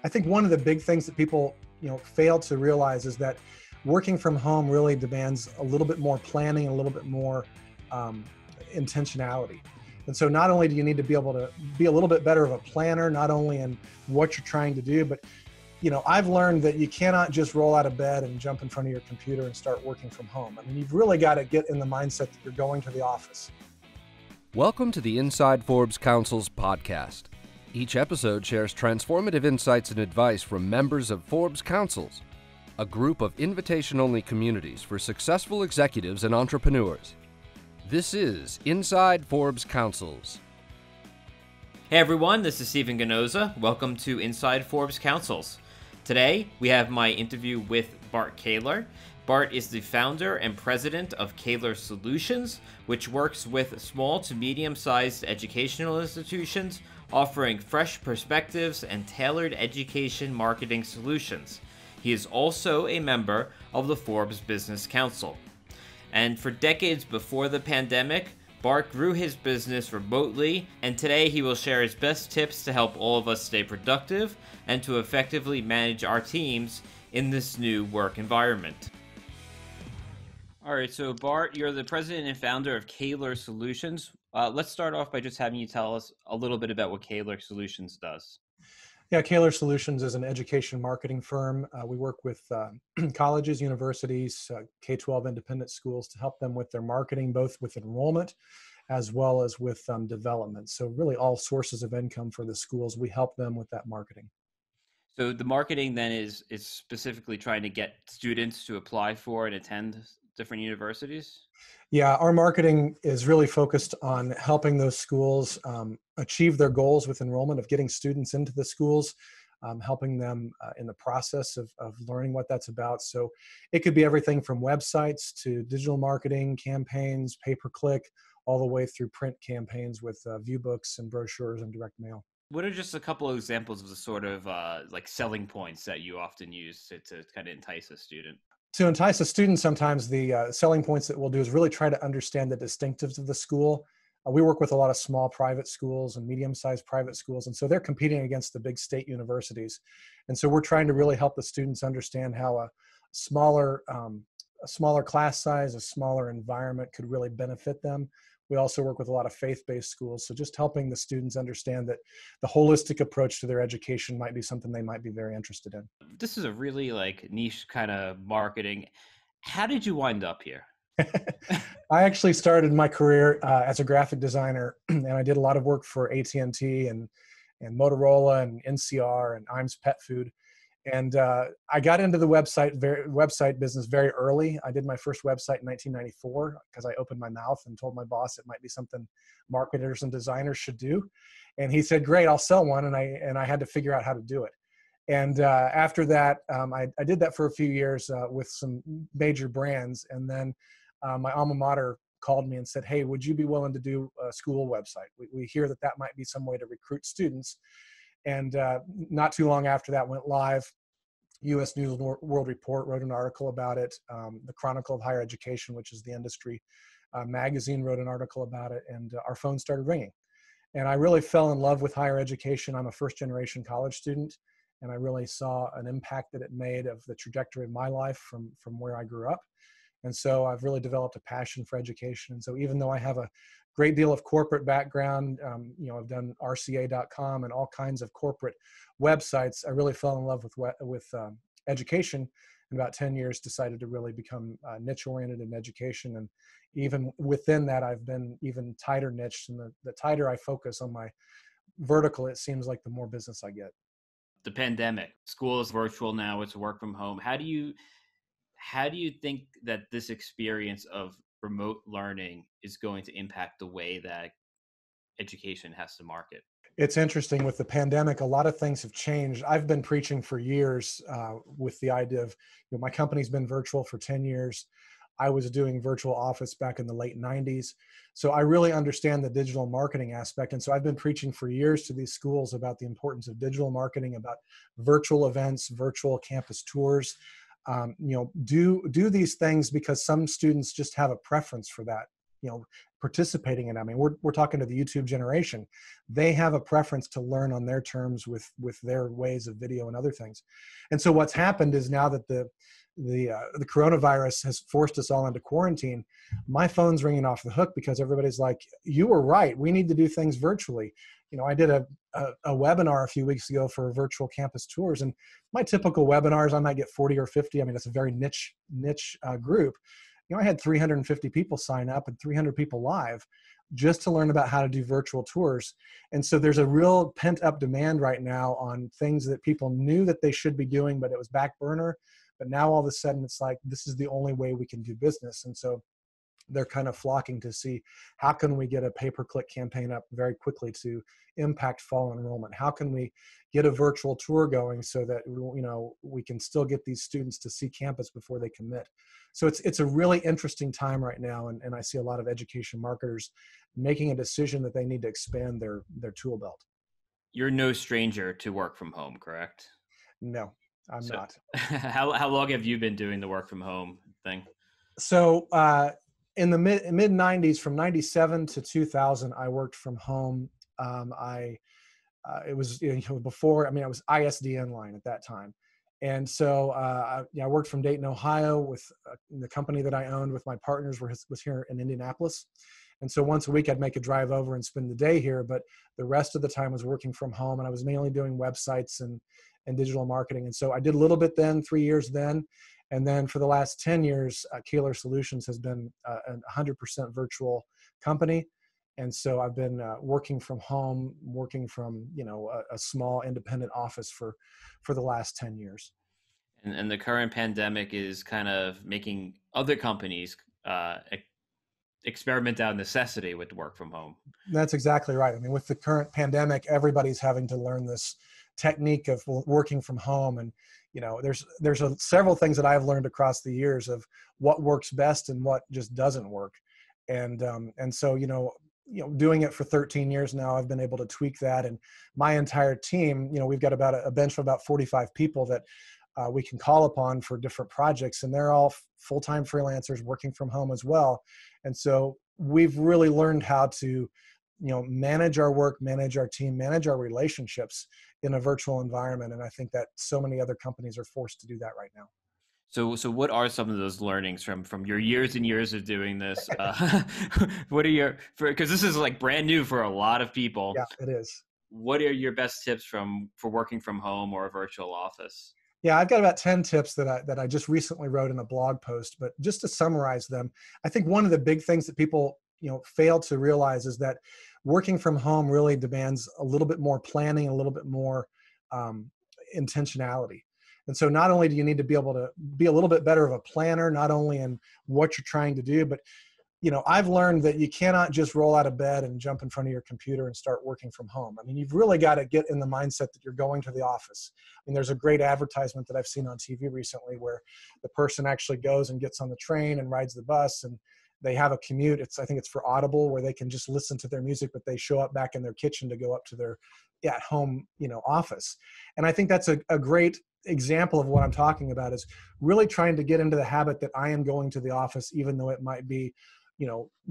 I think one of the big things that people, fail to realize is that working from home really demands a little bit more planning, a little bit more intentionality. And so not only do you need to be able to be a little bit better of a planner, not only in what you're trying to do, but I've learned that you cannot just roll out of bed and jump in front of your computer and start working from home. I mean, you've really got to get in the mindset that you're going to the office. Welcome to the Inside Forbes Councils podcast. Each episode shares transformative insights and advice from members of Forbes Councils, a group of invitation-only communities for successful executives and entrepreneurs. This is Inside Forbes Councils. Hey everyone, this is Stephen Ganoza. Welcome to Inside Forbes Councils. Today, we have my interview with Bart Caylor. Bart is the founder and president of Kaler Solutions, which works with small to medium-sized educational institutions, offering fresh perspectives and tailored education marketing solutions. He is also a member of the Forbes Business Council. And for decades before the pandemic, Bart grew his business remotely, and today he will share his best tips to help all of us stay productive and to effectively manage our teams in this new work environment. All right, so Bart, you're the president and founder of Kaler Solutions. Let's start off by just having you tell us a little bit about what Kaler Solutions does. Yeah, Kaler Solutions is an education marketing firm. We work with colleges, universities, K-12 independent schools to help them with their marketing, both with enrollment as well as with development. So really all sources of income for the schools, we help them with that marketing. So the marketing then is specifically trying to get students to apply for and attend different universities? Yeah, our marketing is really focused on helping those schools achieve their goals with enrollment of getting students into the schools, helping them in the process of learning what that's about. So it could be everything from websites to digital marketing campaigns, pay-per-click, all the way through print campaigns with view books and brochures and direct mail. What are just a couple of examples of the sort of like selling points that you often use to kind of entice a student? To entice a student, sometimes the selling points that we'll do is really try to understand the distinctives of the school. We work with a lot of small private schools and medium-sized private schools, and so they're competing against the big state universities. And so we're trying to really help the students understand how a smaller class size, a smaller environment could really benefit them. We also work with a lot of faith-based schools, so just helping the students understand that the holistic approach to their education might be something they might be very interested in. This is a really niche kind of marketing. How did you wind up here? I actually started my career as a graphic designer, and I did a lot of work for AT&T and Motorola and NCR and Iams Pet Food. And I got into the website business very early. I did my first website in 1994 because I opened my mouth and told my boss it might be something marketers and designers should do. And he said, "Great, I'll sell one." And I had to figure out how to do it. And after that, I did that for a few years with some major brands. And then my alma mater called me and said, "Hey, would you be willing to do a school website? We hear that might be some way to recruit students." And not too long after that went live. U.S. News and World Report wrote an article about it. The Chronicle of Higher Education, which is the industry magazine, wrote an article about it, and our phone started ringing. And I really fell in love with higher education. I'm a first-generation college student, and I really saw an impact that it made of the trajectory of my life from where I grew up. And so I've really developed a passion for education. And so even though I have a great deal of corporate background, I've done RCA.com and all kinds of corporate websites, I really fell in love with education. In about 10 years, decided to really become niche-oriented in education. And even within that, I've been even tighter niched. And the tighter I focus on my vertical, it seems like the more business I get. The pandemic, school is virtual now, it's work from home. How do you think that this experience of remote learning is going to impact the way that education has to market? It's interesting with the pandemic, a lot of things have changed. I've been preaching for years with the idea of, my company's been virtual for 10 years. I was doing virtual office back in the late 90s. So I really understand the digital marketing aspect. And so I've been preaching for years to these schools about the importance of digital marketing, about virtual events, virtual campus tours. Do these things because some students just have a preference for that. participating in. I mean, we're talking to the YouTube generation. They have a preference to learn on their terms with their ways of video and other things. And so what's happened is now that the coronavirus has forced us all into quarantine, my phone's ringing off the hook because everybody's like, you were right, we need to do things virtually. I did a webinar a few weeks ago for virtual campus tours, and my typical webinars, I might get 40 or 50. I mean, it's a very niche group. I had 350 people sign up and 300 people live just to learn about how to do virtual tours. And so there's a real pent up demand right now on things that people knew that they should be doing, but it was back burner. But now all of a sudden it's like, this is the only way we can do business. And so they're kind of flocking to see, how can we get a pay-per-click campaign up very quickly to impact fall enrollment? How can we get a virtual tour going so that we can still get these students to see campus before they commit? So it's a really interesting time right now, and I see a lot of education marketers making a decision that they need to expand their tool belt. You're no stranger to work from home, correct? No, I'm not. How long have you been doing the work from home thing? So in the mid 90s, from 97 to 2000, I worked from home. It was before, I mean, I was ISDN line at that time. And so I worked from Dayton, Ohio with the company that I owned with my partners was here in Indianapolis. And so once a week I'd make a drive over and spend the day here, but the rest of the time was working from home, and I was mainly doing websites and digital marketing. And so I did a little bit then, 3 years then. And then for the last 10 years, Kaler Solutions has been a 100% virtual company. And so I've been working from home, working from a small independent office for the last 10 years. And the current pandemic is kind of making other companies experiment out necessity with work from home. That's exactly right. I mean, with the current pandemic, everybody's having to learn this technique of working from home. And there's several things that I've learned across the years of what works best and what just doesn't work. And so doing it for 13 years now, I've been able to tweak that. And my entire team, we've got about a bench of about 45 people that we can call upon for different projects, and they're all full-time freelancers working from home as well. And so we've really learned how to manage our work, manage our team, manage our relationships in a virtual environment. And I think that so many other companies are forced to do that right now. So what are some of those learnings from your years and years of doing this? What are because this is like brand new for a lot of people. Yeah, it is. What are your best tips for working from home or a virtual office? Yeah, I've got about 10 tips that I just recently wrote in a blog post, but just to summarize them, I think one of the big things that people fail to realize is that working from home really demands a little bit more planning, a little bit more intentionality. And so not only do you need to be able to be a little bit better of a planner, not only in what you're trying to do, but I've learned that you cannot just roll out of bed and jump in front of your computer and start working from home. I mean, you've really got to get in the mindset that you're going to the office. I mean, there's a great advertisement that I've seen on TV recently where the person actually goes and gets on the train and rides the bus, and they have a commute. I think it's for Audible, where they can just listen to their music, but they show up back in their kitchen to go up to their at-home, office. And I think that's a great example of what I'm talking about, is really trying to get into the habit that I am going to the office, even though it might be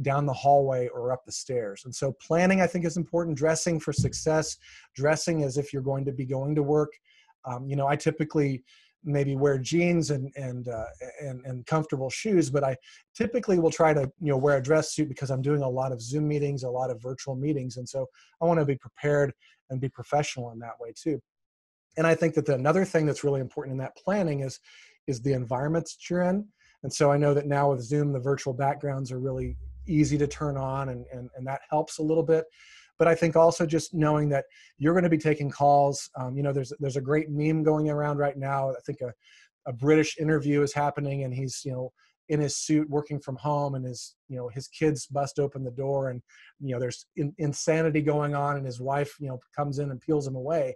down the hallway or up the stairs. And so planning, I think, is important. Dressing for success, dressing as if you're going to be going to work. I typically maybe wear jeans and comfortable shoes, but I typically will try to, wear a dress suit because I'm doing a lot of Zoom meetings, a lot of virtual meetings. And so I want to be prepared and be professional in that way too. And I think that another thing that's really important in that planning is the environment that you're in. And so I know that now with Zoom, the virtual backgrounds are really easy to turn on, and that helps a little bit. But I think also just knowing that you're going to be taking calls. There's a great meme going around right now. I think a British interview is happening, and he's, in his suit working from home, and his kids bust open the door, and, there's insanity going on, and his wife, comes in and peels him away.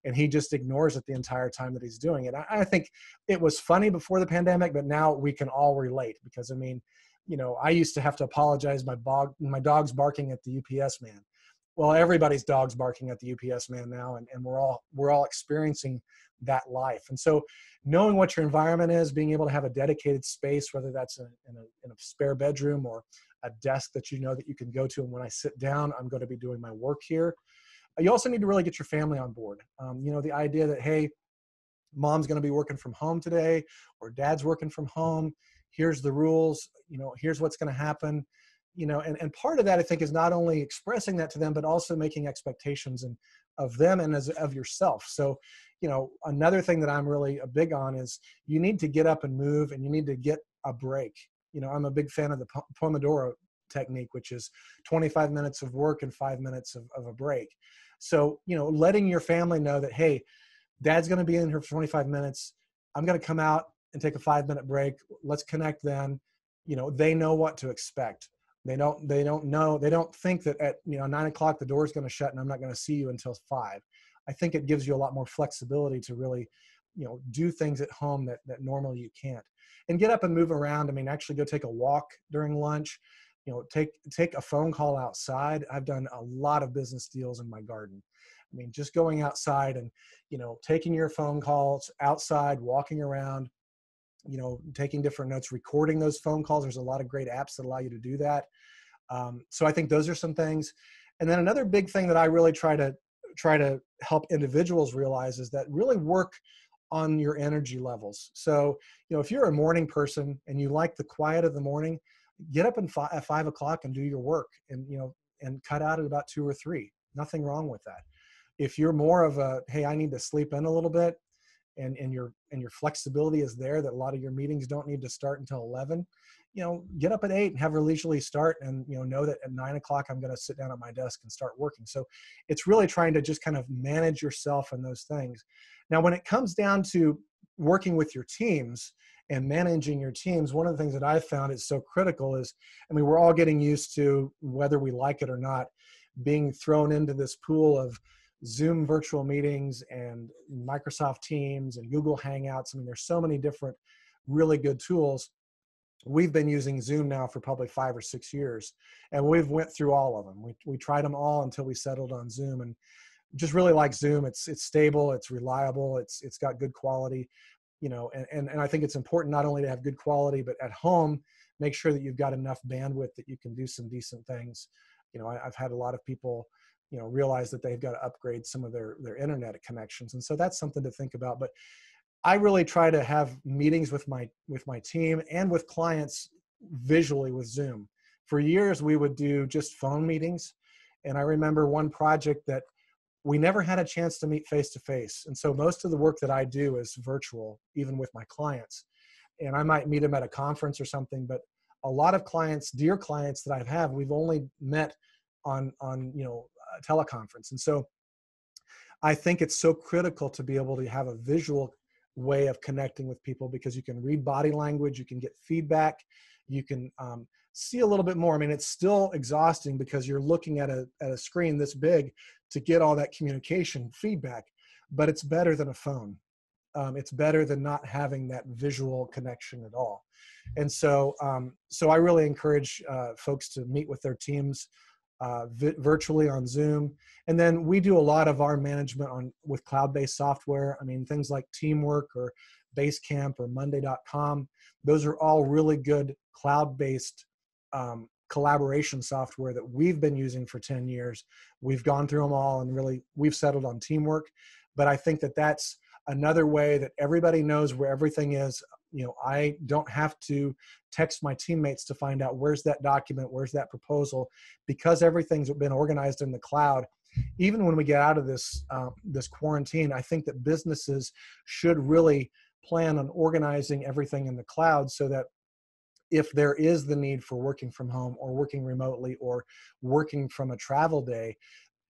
And he just ignores it the entire time that he's doing it. I think it was funny before the pandemic, but now we can all relate, because, I mean, I used to have to apologize. My dog's barking at the UPS man. Well, everybody's dog's barking at the UPS man now, and we're all experiencing that life. And so knowing what your environment is, being able to have a dedicated space, whether that's in a spare bedroom or a desk that you know that you can go to. And when I sit down, I'm going to be doing my work here. You also need to really get your family on board. The idea that, hey, mom's going to be working from home today, or dad's working from home. Here's the rules, here's what's going to happen. And part of that, I think, is not only expressing that to them, but also making expectations of them and of yourself. So, another thing that I'm really big on is you need to get up and move, and you need to get a break. I'm a big fan of the Pomodoro technique, which is 25 minutes of work and 5 minutes of a break. So, letting your family know that, hey, dad's going to be in here for 25 minutes. I'm going to come out and take a 5-minute break. Let's connect then. They know what to expect. They don't think that at 9:00 the door is going to shut and I'm not going to see you until 5. I think it gives you a lot more flexibility to really, do things at home that normally you can't. And get up and move around. I mean, actually go take a walk during lunch. Take a phone call outside. I've done a lot of business deals in my garden. I mean, just going outside and, taking your phone calls outside, walking around, taking different notes, recording those phone calls. There's a lot of great apps that allow you to do that. So I think those are some things. And then another big thing that I really try to help individuals realize is that really work on your energy levels. So, if you're a morning person and you like the quiet of the morning, get up at 5 o'clock and do your work, and cut out at about 2 or 3. Nothing wrong with that. If you're more of a, hey, I need to sleep in a little bit, and your flexibility is there, that a lot of your meetings don't need to start until 11, get up at 8 and have a leisurely start, and know that at 9 o'clock I'm going to sit down at my desk and start working. So it's really trying to just kind of manage yourself and those things. Now, when it comes down to working with your teams and managing your teams, one of the things that I've found is so critical is, we're all getting used to, whether we like it or not, being thrown into this pool of Zoom virtual meetings and Microsoft Teams and Google Hangouts. There's so many different really good tools. We've been using Zoom now for probably 5 or 6 years, and we've went through all of them. We tried them all until we settled on Zoom, and just really like Zoom. It's stable, it's reliable, it's got good quality, and I think it's important not only to have good quality, but at home, make sure that you've got enough bandwidth that you can do some decent things. I've had a lot of people realize that they've got to upgrade some of their internet connections. And so that's something to think about. But I really try to have meetings with my team and with clients visually with Zoom. For years, we would do just phone meetings. And I remember one project that we never had a chance to meet face to face. And so most of the work that I do is virtual, even with my clients. And I might meet them at a conference or something, but a lot of clients, dear clients that I have, we've only met on a teleconference. And so I think it's so critical to be able to have a visual way of connecting with people, because you can read body language, you can get feedback, you can see a little bit more. It's still exhausting because you're looking at a screen this big to get all that communication feedback, but it's better than a phone. It's better than not having that visual connection at all. And so I really encourage folks to meet with their teams virtually on Zoom. And then we do a lot of our management with cloud-based software. Things like Teamwork or Basecamp or Monday.com. Those are all really good cloud-based collaboration software that we've been using for 10 years. We've gone through them all, and really we've settled on Teamwork. But I think that that's another way that everybody knows where everything is. I don't have to text my teammates to find out where's that document, where's that proposal, because everything's been organized in the cloud. Even when we get out of this quarantine, I think that businesses should really plan on organizing everything in the cloud, so that if there is the need for working from home or working remotely or working from a travel day,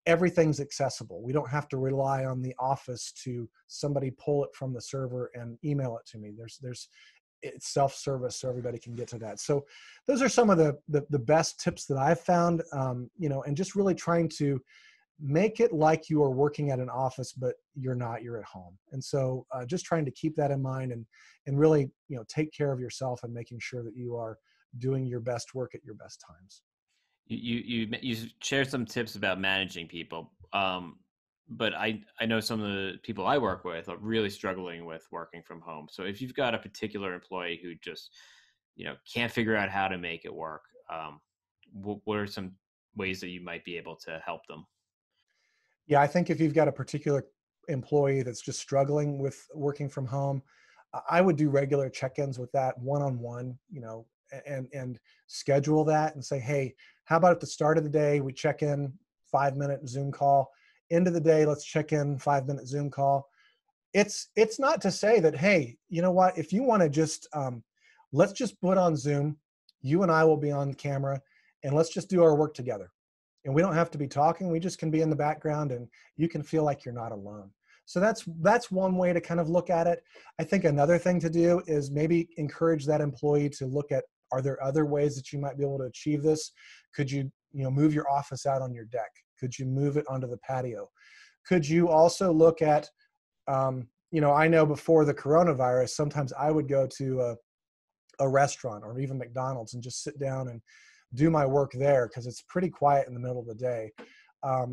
everything's accessible. We don't have to rely on the office to somebody pull it from the server and email it to me. It's self-service, so everybody can get to that. So those are some of the best tips that I've found, and just really trying to make it like you are working at an office, but you're not, you're at home. And so just trying to keep that in mind, and really, take care of yourself and making sure that you are doing your best work at your best times. You shared some tips about managing people, but I know some of the people I work with are really struggling with working from home. So if you've got a particular employee who just can't figure out how to make it work, what are some ways that you might be able to help them? Yeah, I think if you've got a particular employee that's just struggling with working from home, I would do regular check-ins with that one-on-one, and schedule that and say, hey, how about at the start of the day, we check in 5-minute Zoom call. End of the day, let's check in 5-minute Zoom call. It's not to say that, hey, you know what, if you want to just, let's just put on Zoom, you and I will be on camera and let's just do our work together. And we don't have to be talking. We just can be in the background and you can feel like you're not alone. So that's one way to kind of look at it. I think another thing to do is maybe encourage that employee to look at, are there other ways that you might be able to achieve this? Could you, move your office out on your deck? Could you move it onto the patio? Could you also look at, I know before the coronavirus, sometimes I would go to a restaurant or even McDonald's and just sit down and do my work there because it's pretty quiet in the middle of the day. Or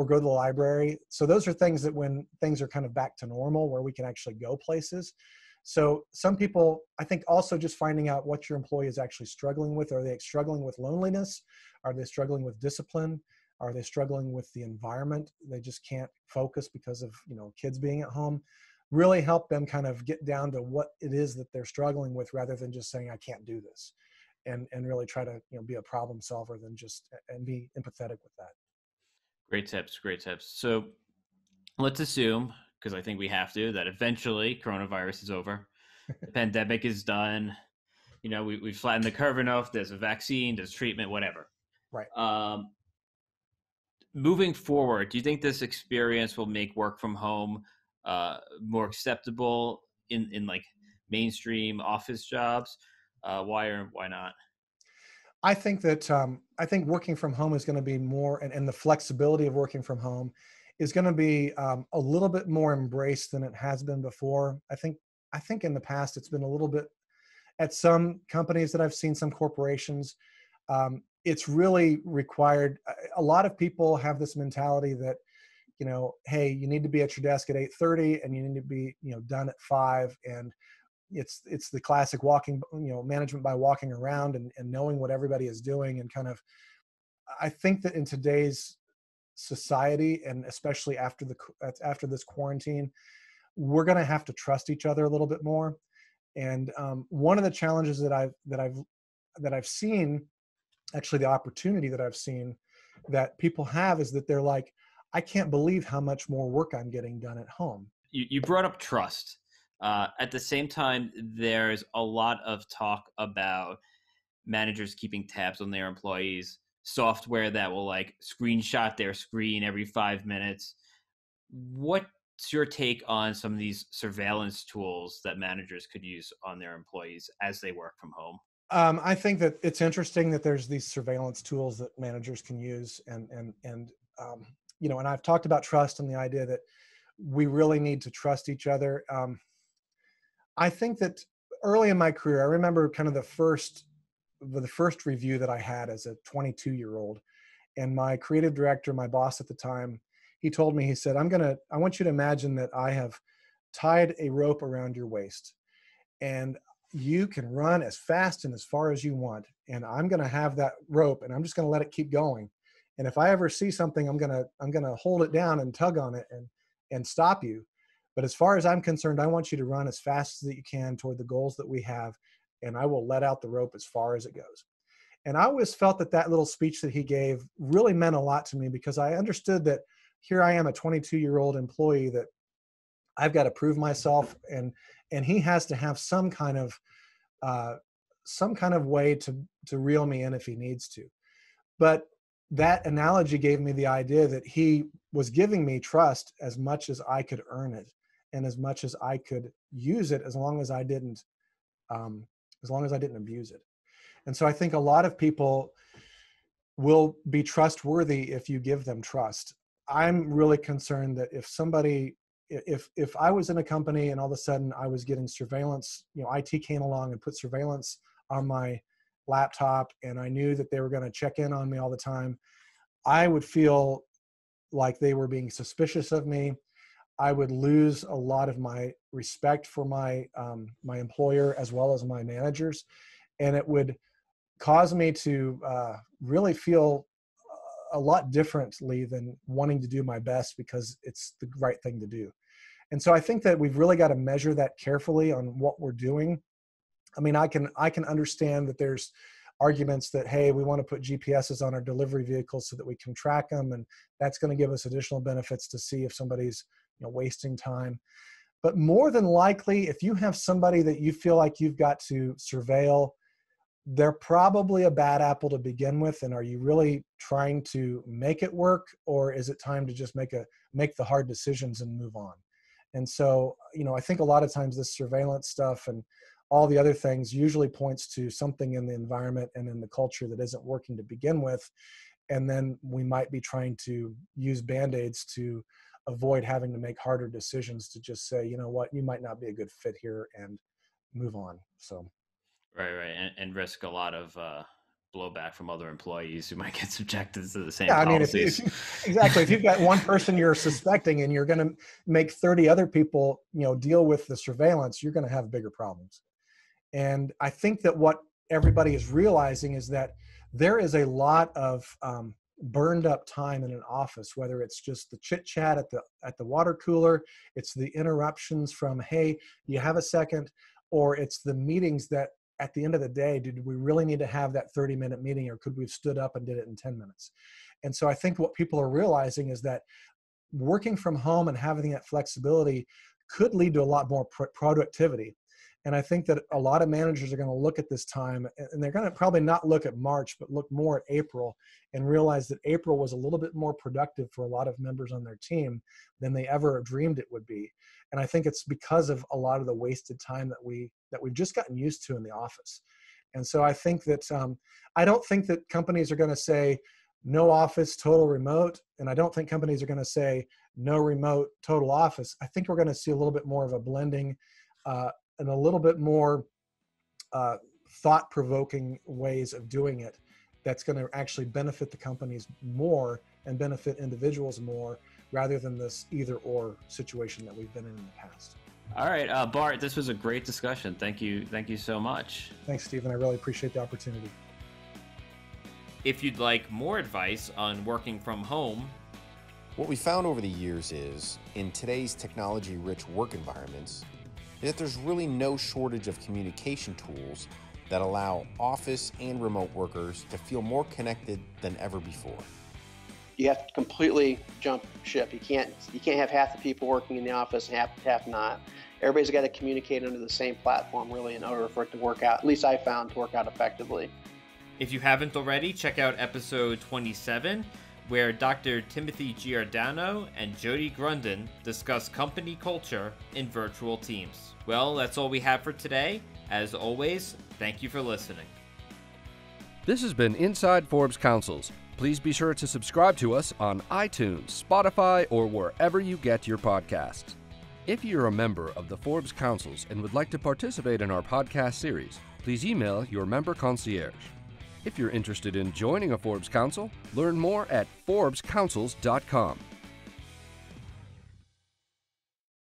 go to the library. So those are things that when things are kind of back to normal where we can actually go places. So some people, I think also just finding out what your employee is actually struggling with. Are they struggling with loneliness? Are they struggling with discipline? Are they struggling with the environment? They just can't focus because of, kids being at home. Really help them kind of get down to what it is that they're struggling with rather than just saying, I can't do this. And really try to, be a problem solver and be empathetic with that. Great tips. Great tips. So let's assume, because I think we have to, that eventually coronavirus is over. The pandemic is done. We've flattened the curve enough. There's a vaccine, there's treatment, whatever. Right. Moving forward, do you think this experience will make work from home more acceptable in like mainstream office jobs? Why or why not? I think that I think working from home is going to be more, and the flexibility of working from home is going to be a little bit more embraced than it has been before. I think in the past it's been a little bit at some companies that I've seen, some corporations. It's really required. A lot of people have this mentality that, hey, you need to be at your desk at 8:30 and you need to be, done at 5. And it's the classic walking, management by walking around and knowing what everybody is doing. And kind of, I think that in today's society, and especially after this quarantine, we're going to have to trust each other a little bit more. And one of the challenges that I've seen, actually the opportunity that I've seen that people have is that they're like, I can't believe how much more work I'm getting done at home. You brought up trust. At the same time, there's a lot of talk about managers keeping tabs on their employees, software that will like screenshot their screen every 5 minutes. What's your take on some of these surveillance tools that managers could use on their employees as they work from home? I think that it's interesting that there's these surveillance tools that managers can use, and I've talked about trust and the idea that we really need to trust each other. I think that early in my career, I remember kind of the first review that I had as a 22-year-old, and my creative director, my boss at the time, he told me, he said, I want you to imagine that I have tied a rope around your waist, and you can run as fast and as far as you want. And I'm going to have that rope and I'm just going to let it keep going. And if I ever see something, I'm going to hold it down and tug on it and stop you. But as far as I'm concerned, I want you to run as fast as you can toward the goals that we have. And I will let out the rope as far as it goes. And I always felt that little speech that he gave really meant a lot to me, because I understood that here I am, a 22-year-old employee, that I've got to prove myself, and he has to have some kind of way to reel me in if he needs to. But that analogy gave me the idea that he was giving me trust as much as I could earn it, and as much as I could use it, as long as I didn't abuse it. And so I think a lot of people will be trustworthy if you give them trust. I'm really concerned that if I was in a company and all of a sudden I was getting surveillance, IT came along and put surveillance on my laptop, and I knew that they were going to check in on me all the time, I would feel like they were being suspicious of me. I would lose a lot of my respect for my employer as well as my managers, and it would caused me to really feel a lot differently than wanting to do my best because it's the right thing to do. And so I think that we've really got to measure that carefully on what we're doing. I mean, I can understand that there's arguments that, hey, we want to put GPSs on our delivery vehicles so that we can track them, and that's going to give us additional benefits to see if somebody's wasting time. But more than likely, if you have somebody that you feel like you've got to surveil, they're probably a bad apple to begin with. And are you really trying to make it work, or is it time to just make the hard decisions and move on? And so, I think a lot of times this surveillance stuff and all the other things usually points to something in the environment and in the culture that isn't working to begin with. And then we might be trying to use Band-Aids to avoid having to make harder decisions, to just say, you know what, you might not be a good fit here, and move on. So. Right. And risk a lot of blowback from other employees who might get subjected to the same yeah, policies. I mean, exactly. If you've got one person you're suspecting and you're going to make 30 other people, deal with the surveillance, you're going to have bigger problems. And I think that what everybody is realizing is that there is a lot of burned up time in an office, whether it's just the chit chat at the water cooler, it's the interruptions from, hey, you have a second, or it's the meetings that at the end of the day, did we really need to have that 30-minute meeting, or could we have stood up and did it in 10 minutes? And so I think what people are realizing is that working from home and having that flexibility could lead to a lot more productivity. And I think that a lot of managers are going to look at this time, and they're going to probably not look at March, but look more at April, and realize that April was a little bit more productive for a lot of members on their team than they ever dreamed it would be. And I think it's because of a lot of the wasted time that we've just gotten used to in the office. And so I think that I don't think that companies are going to say no office, total remote, and I don't think companies are going to say no remote, total office. I think we're going to see a little bit more of a blending and a little bit more thought-provoking ways of doing it that's going to actually benefit the companies more and benefit individuals more, rather than this either-or situation that we've been in the past. All right, Bart, this was a great discussion. Thank you so much. Thanks, Stephen. I really appreciate the opportunity. If you'd like more advice on working from home, what we found over the years is, in today's technology-rich work environments, that there's really no shortage of communication tools that allow office and remote workers to feel more connected than ever before. You have to completely jump ship. You can't have half the people working in the office and half not. Everybody's got to communicate under the same platform, really, in order for it to work out. At least I found to work out effectively. If you haven't already, check out episode 27, where Dr. Timothy Giordano and Jody Grunden discuss company culture in virtual teams. Well, that's all we have for today. As always, thank you for listening. This has been Inside Forbes Councils. Please be sure to subscribe to us on iTunes, Spotify, or wherever you get your podcasts. If you're a member of the Forbes Councils and would like to participate in our podcast series, please email your member concierge. If you're interested in joining a Forbes Council, learn more at ForbesCouncils.com.